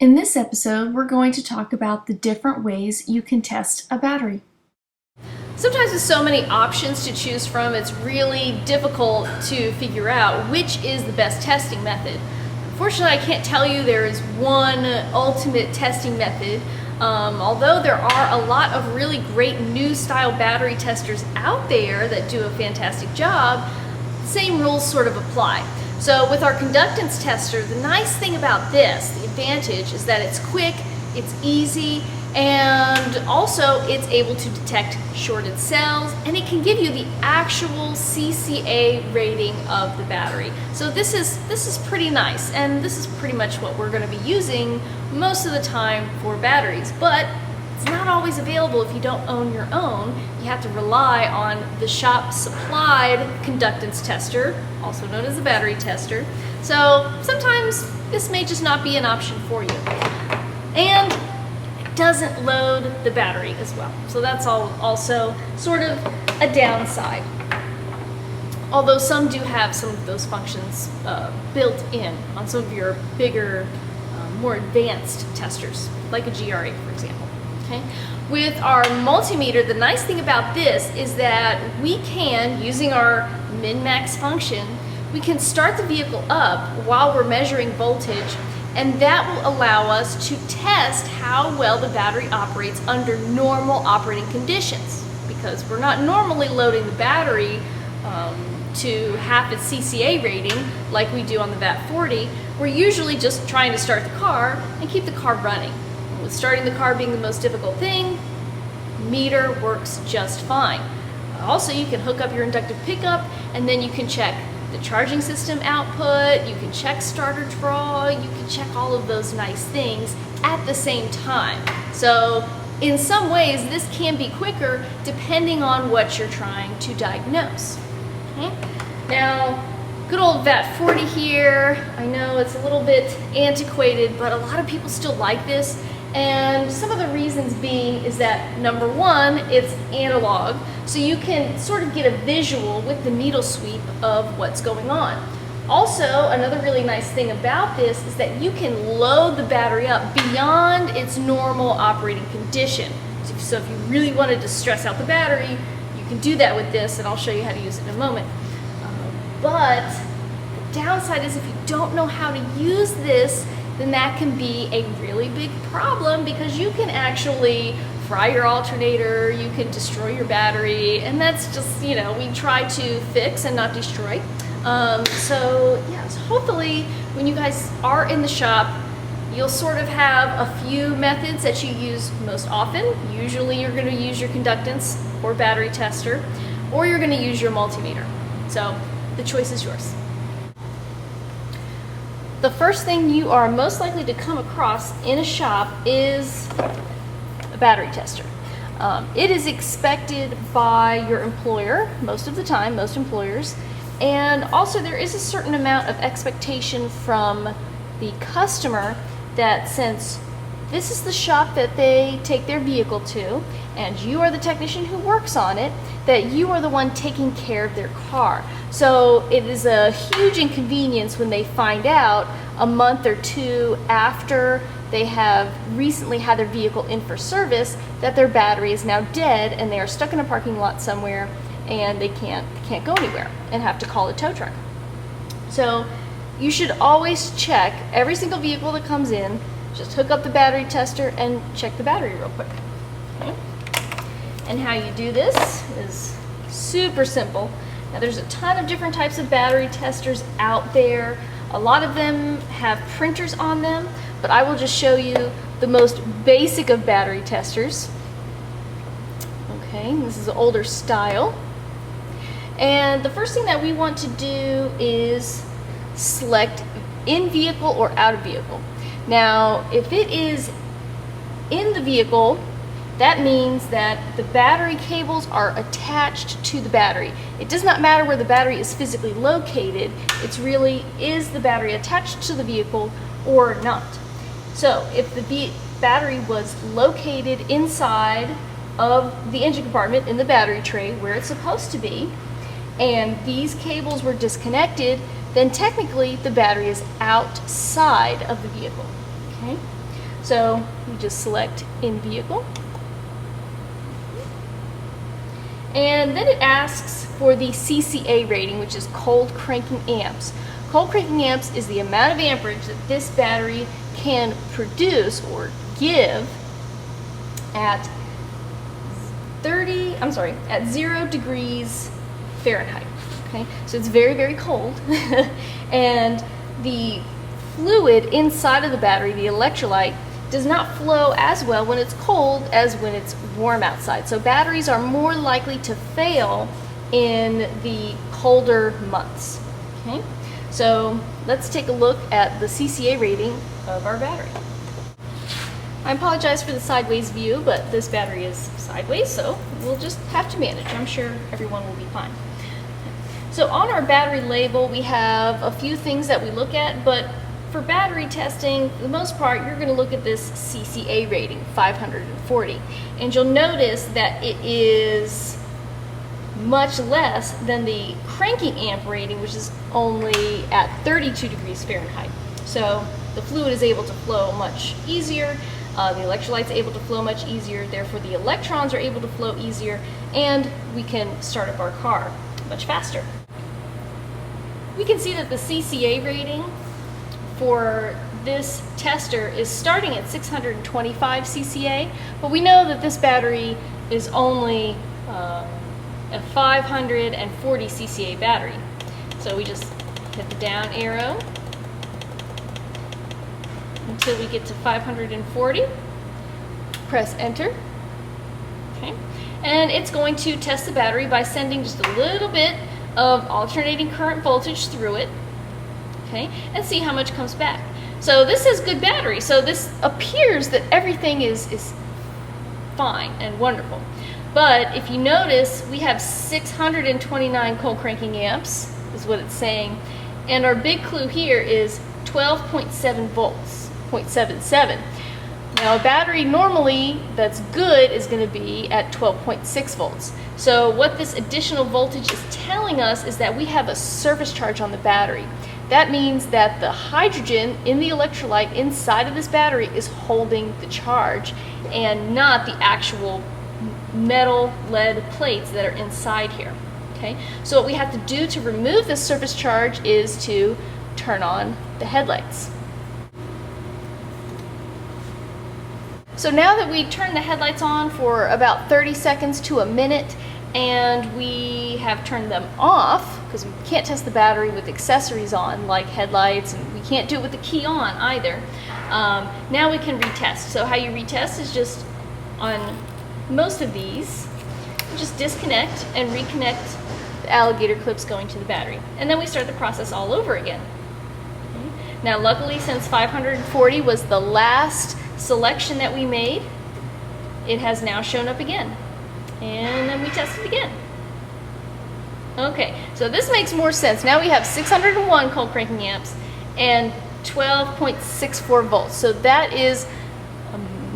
In this episode, we're going to talk about the different ways you can test a battery. Sometimes with so many options to choose from, it's really difficult to figure out which is the best testing method. Unfortunately, I can't tell you there is one ultimate testing method, although there are a lot of really great new style battery testers out there that do a fantastic job. Same rules sort of apply. So with our conductance tester, the nice thing about this, the advantage, is that it's quick, it's easy, and also it's able to detect shorted cells, and it can give you the actual CCA rating of the battery. So this is pretty nice, and this is pretty much what we're going to be using most of the time for batteries. But it's not always available if you don't own your own. You have to rely on the shop supplied conductance tester, also known as a battery tester. So sometimes this may just not be an option for you. And it doesn't load the battery as well. So that's also sort of a downside. Although some do have some of those functions built in on some of your bigger, more advanced testers, like a GR8 for example. Okay. With our multimeter, the nice thing about this is that we can, using our min-max function, we can start the vehicle up while we're measuring voltage, and that will allow us to test how well the battery operates under normal operating conditions, because we're not normally loading the battery to half its CCA rating like we do on the VAT40. We're usually just trying to start the car and keep the car running. With starting the car being the most difficult thing, meter works just fine. Also, you can hook up your inductive pickup, and then you can check the charging system output, you can check starter draw, you can check all of those nice things at the same time. So in some ways, this can be quicker depending on what you're trying to diagnose. Okay? Now, good old VAT40 here. I know it's a little bit antiquated, but a lot of people still like this. And some of the reasons being is that, number one, it's analog, so you can sort of get a visual with the needle sweep of what's going on. Also, another really nice thing about this is that you can load the battery up beyond its normal operating condition. So if you really wanted to stress out the battery, you can do that with this, and I'll show you how to use it in a moment. But the downside is if you don't know how to use this, then that can be a really big problem, because you can actually fry your alternator, you can destroy your battery, and that's just, we try to fix and not destroy. So hopefully when you guys are in the shop, you'll sort of have a few methods that you use most often. Usually you're going to use your conductance or battery tester, or you're going to use your multimeter. So the choice is yours. The first thing you are most likely to come across in a shop is a battery tester. It is expected by your employer most of the time, most employers, and also there is a certain amount of expectation from the customer that since this is the shop that they take their vehicle to, and you are the technician who works on it, that you are the one taking care of their car. So it is a huge inconvenience when they find out a month or two after they have recently had their vehicle in for service that their battery is now dead and they are stuck in a parking lot somewhere and they can't go anywhere and have to call a tow truck. So you should always check every single vehicle that comes in. Just hook up the battery tester and check the battery real quick. Okay. And how you do this is super simple. Now there's a ton of different types of battery testers out there. A lot of them have printers on them, but I will just show you the most basic of battery testers. Okay, this is an older style. And the first thing that we want to do is select in vehicle or out of vehicle. Now, if it is in the vehicle, that means that the battery cables are attached to the battery. It does not matter where the battery is physically located. It's really, is the battery attached to the vehicle or not? So if the battery was located inside of the engine compartment in the battery tray where it's supposed to be, and these cables were disconnected, then technically the battery is outside of the vehicle. Okay? So we just select in vehicle. And then it asks for the CCA rating, which is cold cranking amps. Cold cranking amps is the amount of amperage that this battery can produce or give at 0 degrees Fahrenheit. Okay, so it's very, very cold. And the fluid inside of the battery, the electrolyte, does not flow as well when it's cold as when it's warm outside. So batteries are more likely to fail in the colder months. Okay, so let's take a look at the CCA rating of our battery. I apologize for the sideways view, but this battery is sideways, so we'll just have to manage. I'm sure everyone will be fine. So on our battery label, we have a few things that we look at, but for battery testing, for the most part, you're going to look at this CCA rating, 540. And you'll notice that it is much less than the cranking amp rating, which is only at 32 degrees Fahrenheit. So the fluid is able to flow much easier, the electrolyte's able to flow much easier, therefore the electrons are able to flow easier, and we can start up our car much faster. We can see that the CCA rating for this tester is starting at 625 CCA, but we know that this battery is only a 540 CCA battery. So we just hit the down arrow until we get to 540, press enter, okay, and it's going to test the battery by sending just a little bit of alternating current voltage through it, okay, and see how much comes back. So this is good battery, so this appears that everything is fine and wonderful. But if you notice, we have 629 cold cranking amps, is what it's saying, and our big clue here is 12.7 volts, 0.77. Now a battery normally that's good is going to be at 12.6 volts. So what this additional voltage is telling us is that we have a surface charge on the battery. That means that the hydrogen in the electrolyte inside of this battery is holding the charge and not the actual metal lead plates that are inside here. Okay, so what we have to do to remove this surface charge is to turn on the headlights. So now that we turn the headlights on for about 30 seconds to a minute, and we have turned them off, because we can't test the battery with accessories on, like headlights, and we can't do it with the key on either, now we can retest. So how you retest is just on most of these, just disconnect and reconnect the alligator clips going to the battery. And then we start the process all over again. Okay. Now luckily, since 540 was the last selection that we made, it has now shown up again. And then we test it again. Okay, so this makes more sense. Now we have 601 cold cranking amps and 12.64 volts. So that is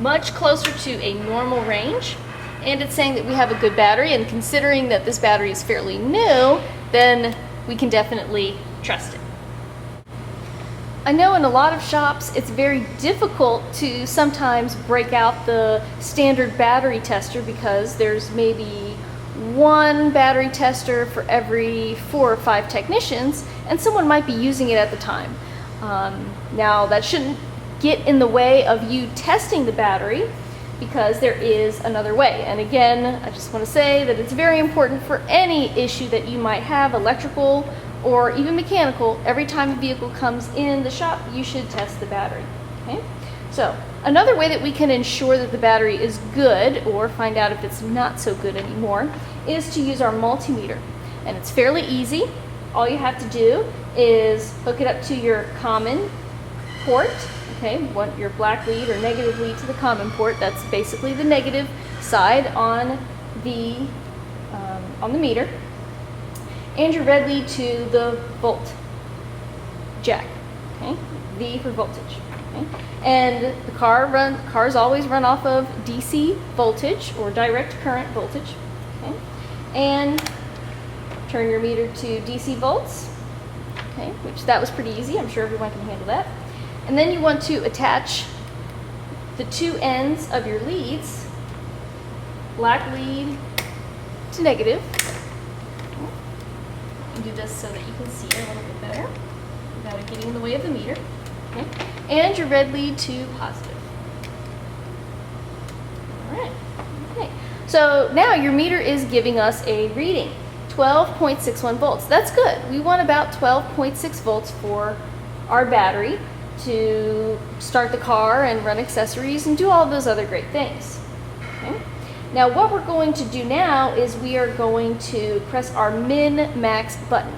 much closer to a normal range, and it's saying that we have a good battery, and considering that this battery is fairly new, then we can definitely trust it. I know in a lot of shops it's very difficult to sometimes break out the standard battery tester because there's maybe one battery tester for every 4 or 5 technicians, and someone might be using it at the time. Now that shouldn't get in the way of you testing the battery, because there is another way. And again, I just want to say that it's very important for any issue that you might have, electrical or even mechanical. Every time a vehicle comes in the shop, you should test the battery. Okay? So another way that we can ensure that the battery is good, or find out if it's not so good anymore, is to use our multimeter. And it's fairly easy. All you have to do is hook it up to your common port. Okay, want your black lead or negative lead to the common port. That's basically the negative side on the meter, and your red lead to the volt jack. Okay, V for voltage. Okay, and the cars always run off of DC voltage or direct current voltage. Okay, and turn your meter to DC volts. Okay, which that was pretty easy. I'm sure everyone can handle that. And then you want to attach the two ends of your leads, black lead to negative. You do this so that you can see it a little bit better without it getting in the way of the meter. Okay. And your red lead to positive. All right. Okay. So now your meter is giving us a reading, 12.61 volts. That's good. We want about 12.6 volts for our battery to start the car and run accessories and do all those other great things. Okay. Now what we're going to do now is we are going to press our min-max button.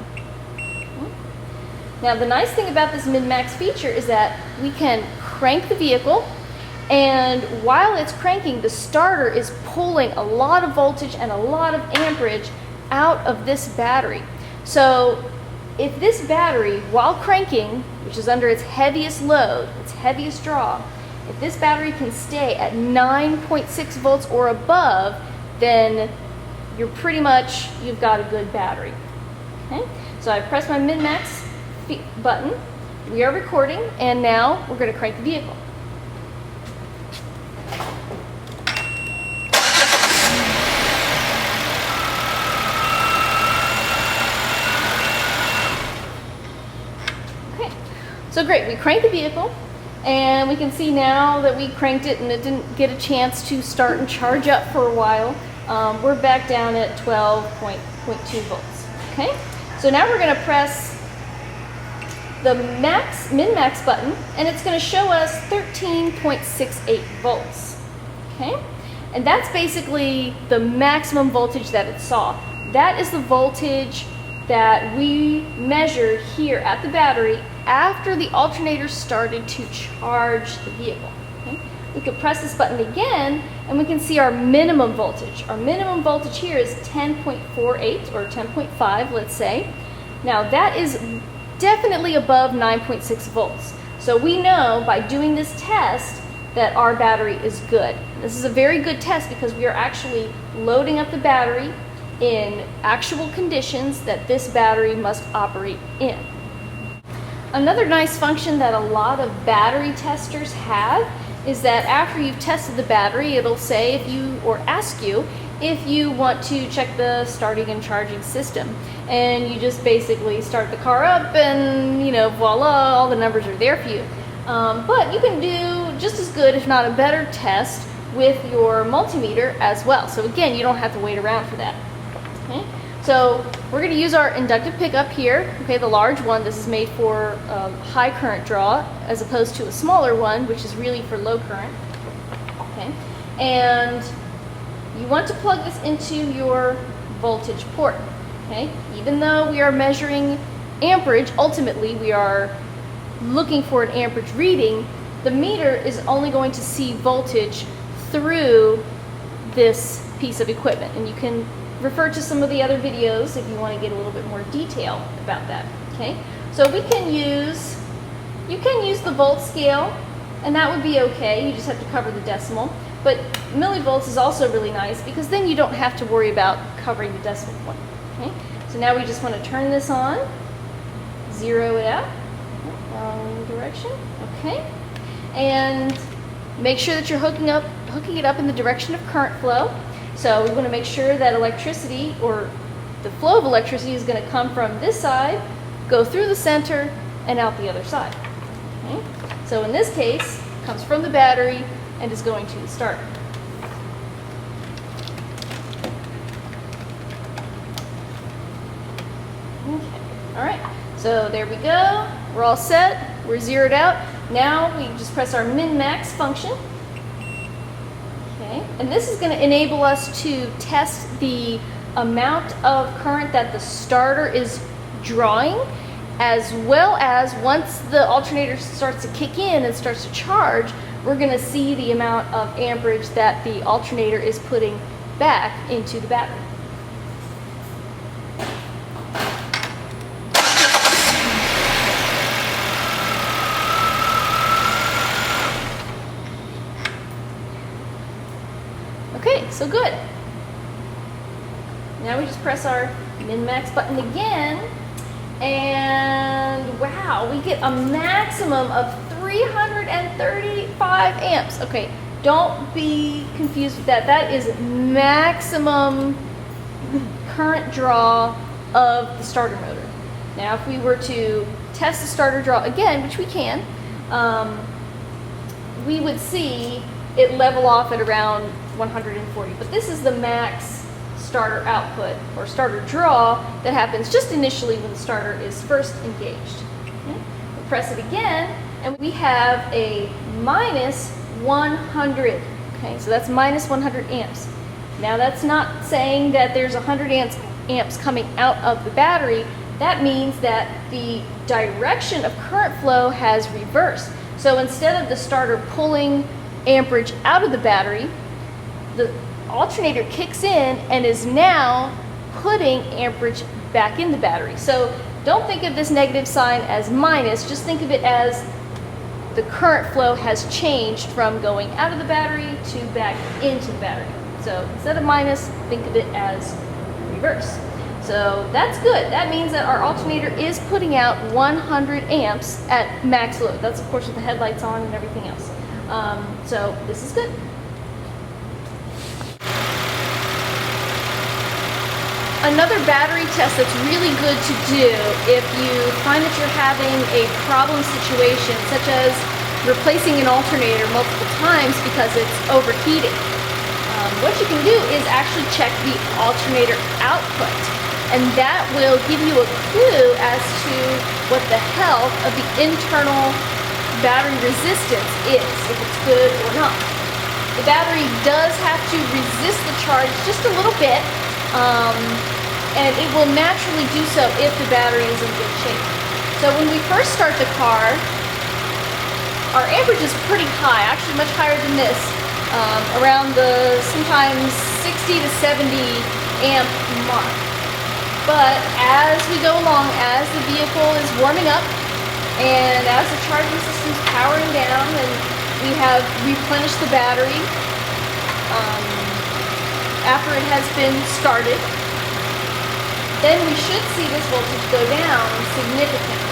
Now the nice thing about this min-max feature is that we can crank the vehicle, and while it's cranking, the starter is pulling a lot of voltage and a lot of amperage out of this battery. So if this battery, while cranking, which is under its heaviest load, its heaviest draw, if this battery can stay at 9.6 volts or above, then you've got a good battery. Okay? So I press my min-max button. We are recording, and now we're going to crank the vehicle. Okay, so great. We cranked the vehicle. And we can see now that we cranked it and it didn't get a chance to start and charge up for a while. We're back down at 12.2 volts. Okay, so now we're going to press the min-max button, and it's going to show us 13.68 volts. Okay, and that's basically the maximum voltage that it saw. That is the voltage that we measured here at the battery after the alternator started to charge the vehicle. Okay? We could press this button again and we can see our minimum voltage. Our minimum voltage here is 10.48 or 10.5, let's say. Now that is definitely above 9.6 volts. So we know by doing this test that our battery is good. This is a very good test because we are actually loading up the battery in actual conditions that this battery must operate in. Another nice function that a lot of battery testers have is that after you've tested the battery, it'll say ask you if you want to check the starting and charging system. And you just basically start the car up and, voila, all the numbers are there for you. But you can do just as good, if not a better test with your multimeter as well. So again, you don't have to wait around for that. Okay? So we're going to use our inductive pickup here, okay, the large one. This is made for high current draw as opposed to a smaller one, which is really for low current. Okay, and you want to plug this into your voltage port. Okay, even though we are measuring amperage, ultimately we are looking for an amperage reading. The meter is only going to see voltage through this piece of equipment, and you can refer to some of the other videos if you want to get a little bit more detail about that. Okay, so you can use the volt scale, and that would be okay. You just have to cover the decimal. But millivolts is also really nice because then you don't have to worry about covering the decimal point. Okay, so now we just want to turn this on, zero it out, wrong direction. Okay, and make sure that you're hooking it up in the direction of current flow. So we want to make sure that electricity, or the flow of electricity, is going to come from this side, go through the center, and out the other side. Okay? So in this case, it comes from the battery and is going to the starter. Okay. All right. So there we go. We're all set. We're zeroed out. Now we just press our min-max function. Okay, and this is going to enable us to test the amount of current that the starter is drawing, as well as once the alternator starts to kick in and starts to charge, we're going to see the amount of amperage that the alternator is putting back into the battery. Okay, so good. Now we just press our min-max button again, and wow, we get a maximum of 335 amps. Okay, don't be confused with that. That is maximum current draw of the starter motor. Now, if we were to test the starter draw again, which we can, we would see it level off at around 140. But this is the max starter output or starter draw that happens just initially when the starter is first engaged. Okay. We'll press it again, and we have a minus 100. Okay, so that's minus 100 amps. Now that's not saying that there's 100 amps coming out of the battery. That means that the direction of current flow has reversed. So instead of the starter pulling amperage out of the battery, the alternator kicks in and is now putting amperage back in the battery. So don't think of this negative sign as minus, just think of it as the current flow has changed from going out of the battery to back into the battery. So instead of minus, think of it as reverse. So that's good. That means that our alternator is putting out 100 amps at max load. That's of course with the headlights on and everything else. So this is good. Another battery test that's really good to do if you find that you're having a problem situation, such as replacing an alternator multiple times because it's overheating. What you can do is actually check the alternator output, and that will give you a clue as to what the health of the internal battery resistance is, if it's good or not. The battery does have to resist the charge just a little bit, and it will naturally do so if the battery is in good shape. So when we first start the car, our amperage is pretty high, actually much higher than this, around the sometimes 60 to 70 amp mark. But as we go along, as the vehicle is warming up, and as the charging system is powering down, and we have replenished the battery after it has been started, then we should see this voltage go down significantly.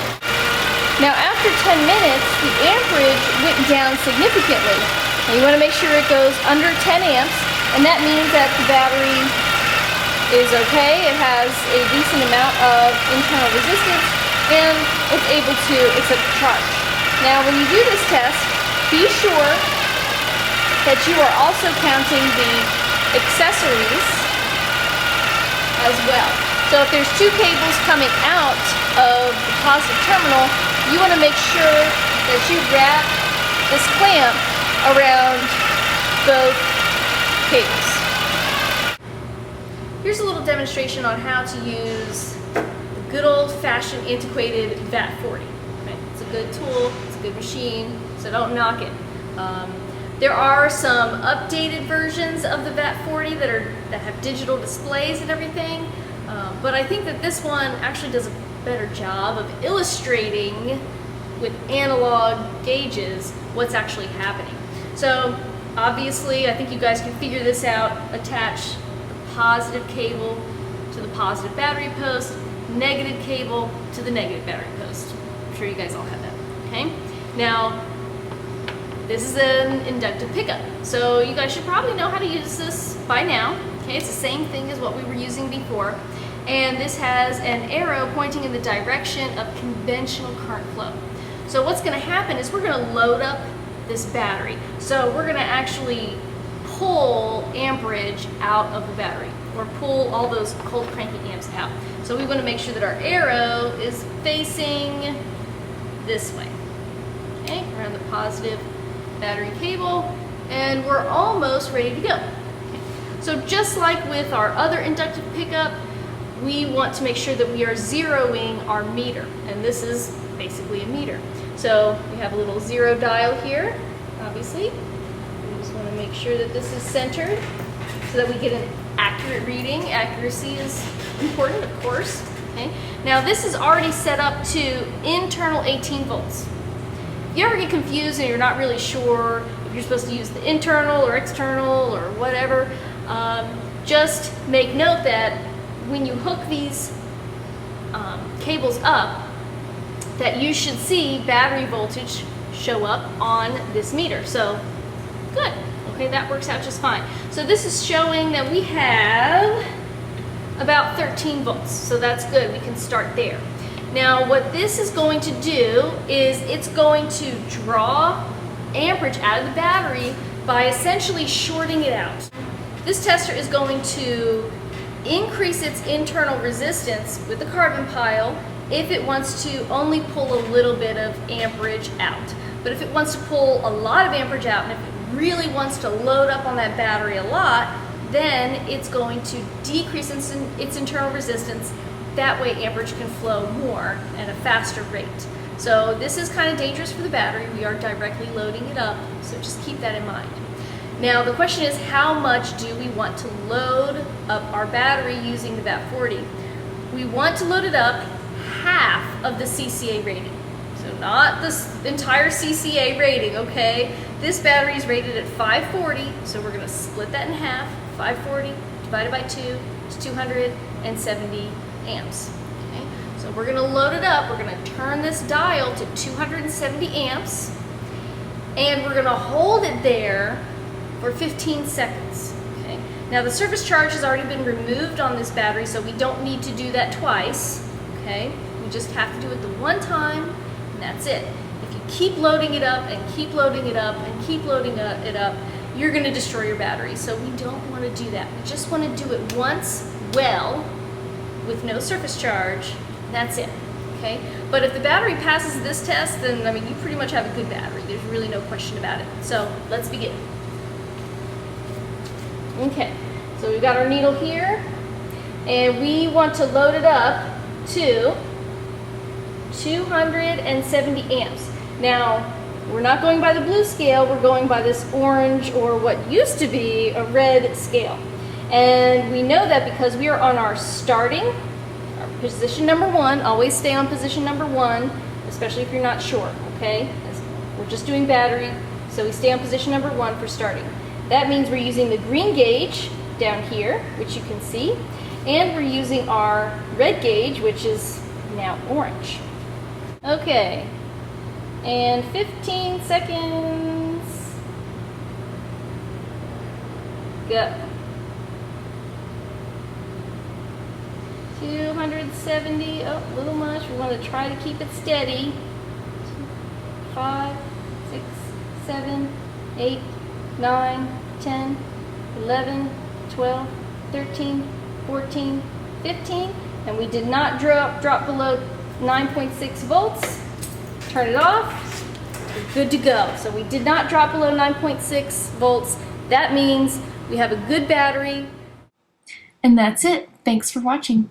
Now after 10 minutes, the amperage went down significantly. Now you want to make sure it goes under 10 amps, and that means that the battery is okay. It has a decent amount of internal resistance, and it's able to accept the charge. Now when you do this test, be sure that you are also counting the accessories as well. So if there's two cables coming out of the positive terminal, you want to make sure that you wrap this clamp around both cables. Here's a little demonstration on how to use the good old-fashioned antiquated VAT40. Okay? It's a good tool, it's a good machine, so don't knock it. There are some updated versions of the VAT40 that have digital displays and everything. But I think that this one actually does a better job of illustrating with analog gauges what's actually happening. So obviously, I think you guys can figure this out. Attach the positive cable to the positive battery post, negative cable to the negative battery post. I'm sure you guys all have that, okay? Now, this is an inductive pickup. So you guys should probably know how to use this by now. Okay, it's the same thing as what we were using before. And this has an arrow pointing in the direction of conventional current flow. So what's going to happen is we're going to load up this battery. So we're going to actually pull amperage out of the battery, or pull all those cold cranky amps out. So we want to make sure that our arrow is facing this way. Okay, around the positive battery cable, and we're almost ready to go. Okay. So just like with our other inductive pickup, we want to make sure that we are zeroing our meter, and this is basically a meter. So we have a little zero dial here, obviously. We just want to make sure that this is centered so that we get an accurate reading. Accuracy is important, of course. Okay. Now this is already set up to internal 18 volts. If you ever get confused and you're not really sure if you're supposed to use the internal or external or whatever, just make note that when you hook these cables up, that you should see battery voltage show up on this meter. So good. Okay, that works out just fine. So this is showing that we have about 13 volts. So that's good. We can start there. Now what this is going to do is it's going to draw amperage out of the battery by essentially shorting it out. This tester is going to increase its internal resistance with the carbon pile if it wants to only pull a little bit of amperage out. But if it wants to pull a lot of amperage out, and if it really wants to load up on that battery a lot, then it's going to decrease its internal resistance. That way amperage can flow more at a faster rate. So this is kind of dangerous for the battery. We are directly loading it up, so just keep that in mind. Now the question is, how much do we want to load up our battery using the VAT40? We want to load it up half of the CCA rating. So not the entire CCA rating, okay? This battery is rated at 540, so we're gonna split that in half. 540 divided by 2 is 270 amps. Okay? So we're gonna load it up, we're gonna turn this dial to 270 amps, and we're gonna hold it there for 15 seconds. Okay? Now the surface charge has already been removed on this battery, so we don't need to do that twice. Okay? We just have to do it the one time, and that's it. If you keep loading it up and keep loading it up and keep loading it up, you're going to destroy your battery. So we don't want to do that. We just want to do it once well with no surface charge. That's it. Okay? But if the battery passes this test, then I mean you pretty much have a good battery. There's really no question about it. So let's begin. Okay, so we've got our needle here, and we want to load it up to 270 amps. Now, we're not going by the blue scale, we're going by this orange, or what used to be a red scale. And we know that because we are on our position number 1. Always stay on position number 1, especially if you're not sure, okay? We're just doing battery, so we stay on position number 1 for starting. That means we're using the green gauge down here, which you can see, and we're using our red gauge, which is now orange. Okay, and 15 seconds. Go. 270, oh, a little much. We want to try to keep it steady. 5, 6, 7, 8, 9, 10, 11, 12, 13, 14, 15, and we did not drop below 9.6 volts. Turn it off. We're good to go. So we did not drop below 9.6 volts. That means we have a good battery. And that's it. Thanks for watching.